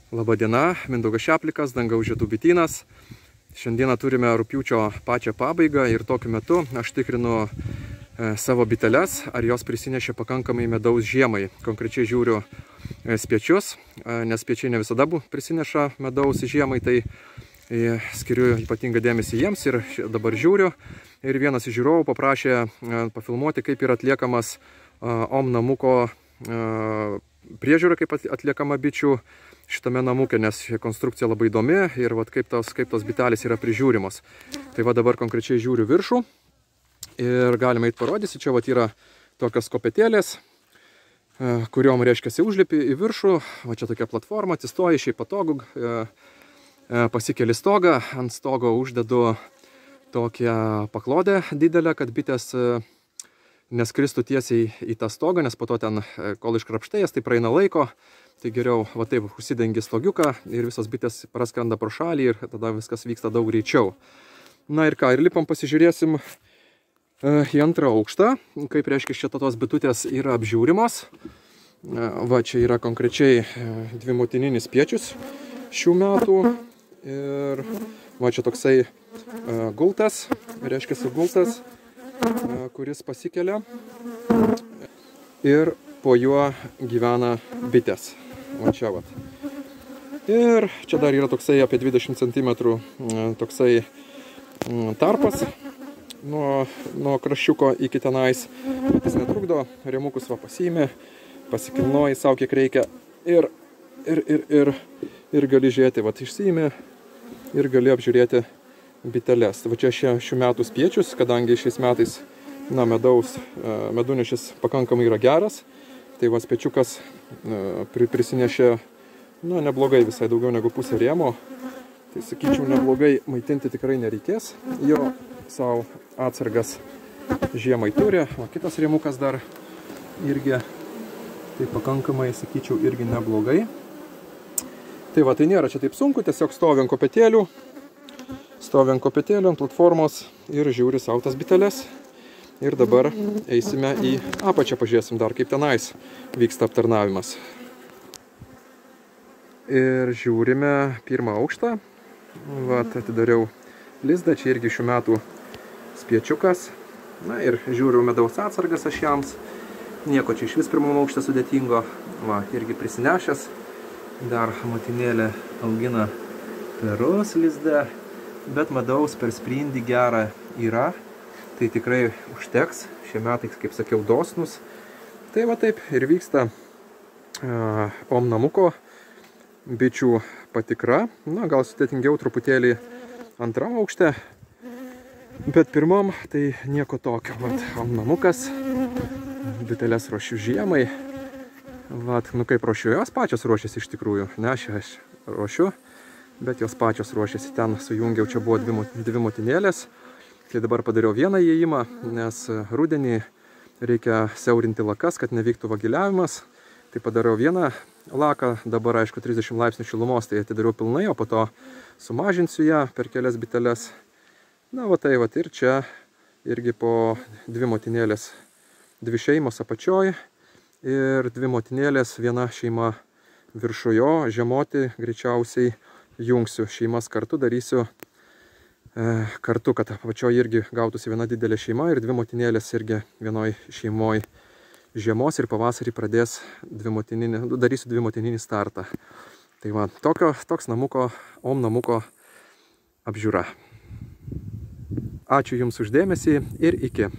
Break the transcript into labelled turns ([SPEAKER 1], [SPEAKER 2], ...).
[SPEAKER 1] Labadiena, Mindaugas Šeplikas, Dangaus žiedų bitynas. Šiandieną turime rugpjūčio pačią pabaigą ir tokiu metu aš tikrinu savo biteles, ar jos prisinešė pakankamai medaus žiemai. Konkrečiai žiūriu spiečius, nes spiečiai ne visada prisineša medaus žiemai, tai skiriu ypatingą dėmesį jiems ir dabar žiūriu. Ir vienas iš žiūrovų paprašė pafilmuoti, kaip yra atliekamas OM namuko priežiūra, kaip atliekama bičių šitame namukė, nes konstrukcija labai įdomi ir vat, kaip tos bitelės yra prižiūrimos. Tai va dabar konkrečiai žiūriu viršų ir galima eit parodysi. Čia vat yra tokios kopetėlės, kuriuom reiškiasi užlipi į viršų. Va čia tokia platforma, atsistoji, šiaip patogu, pasikeli stogą, ant stogo uždedu tokią paklodę didelę, kad bitės neskristų tiesiai į tą stogą, nes po to ten, kol iškrapštėjas, tai praeina laiko. Tai geriau va taip užsidengi stogiuką ir visos bitės praskrenda pro šalį ir tada viskas vyksta daug greičiau. Na ir ką, ir lipam pasižiūrėsim į antrą aukštą, kaip reiškia šita tos bitutės yra apžiūrimos. Va čia yra konkrečiai dvi motininis spiečius šių metų ir va čia toksai gultas, reiškia gultas, kuris pasikelia ir po juo gyvena bitės. Va čia vat. Ir čia dar yra toksai apie 20 cm toksai tarpas nuo kraščiuko iki tenais. Bet jis netrukdo, rėmukus va pasiimi, pasikilnoji savo kiek reikia ir gali žiūrėti, va išsiimi ir gali apžiūrėti biteles. Va čia šių metų spiečius, kadangi šiais metais medunešis pakankamai yra geras. Tai va spiečiukas prisinešė, neblogai visai, daugiau negu pusę rėmo. Tai sakyčiau, neblogai maitinti tikrai nereikės. Jo savo atsargas žiemai turi. O kitas rėmukas dar irgi, tai pakankamai, sakyčiau, irgi neblogai. Tai va, tai nėra čia taip sunku, tiesiog stovi ant kopetėlių. Stovi ant kopetėlių, ant platformos ir žiūri savo tas biteles. Ir dabar eisime į apačią, pažiūrėsim dar, kaip tenais vyksta aptarnavimas. Ir žiūrime pirmą aukštą. Vat, atidariau lizdą, čia irgi šių metų spiečiukas. Na ir žiūriu medaus atsargas aš jams. Nieko čia iš vis pirmam aukšte sudėtingo. Va, irgi prisinešęs. Dar motinėlė augina perus lizdą. Bet medaus per sprindį gerą yra. Tai tikrai užteks. Šie metai, kaip sakiau, dosnus. Tai va taip ir vyksta OM namuko bičių patikra. Na, gal sudėtingiau truputėlį antram aukšte. Bet pirmam tai nieko tokio. Vat, OM namukas. Biteles ruošiu žiemai. Vat, kaip ruošiu, jos pačios ruošiasi iš tikrųjų. Ne, aš ruošiu, bet jos pačios ruošiasi. Ten sujungiau, čia buvo dvi motinėlės. Tai dabar padariau vieną įėjimą, nes rudenį reikia siaurinti lakas, kad nevyktų vagiliavimas. Tai padariau vieną laką, dabar aišku 30 laipsnių šilumos, tai atidariau pilnai, o po to sumažinsiu ją per kelias biteles. Na va tai va ir čia irgi po dvi motinėlės, dvi šeimos apačioj ir dvi motinėlės, viena šeima viršujo, žiemoti greičiausiai jungsiu. Šeimas kartu darysiu kartu, kad apačioje irgi gautųsi viena didelė šeima ir dvi motinėlės irgi vienoj šeimoj žiemos ir pavasarį darysiu dvi motininį startą. Tai va, toks OM namuko apžiūra. Ačiū Jums už dėmesį ir iki.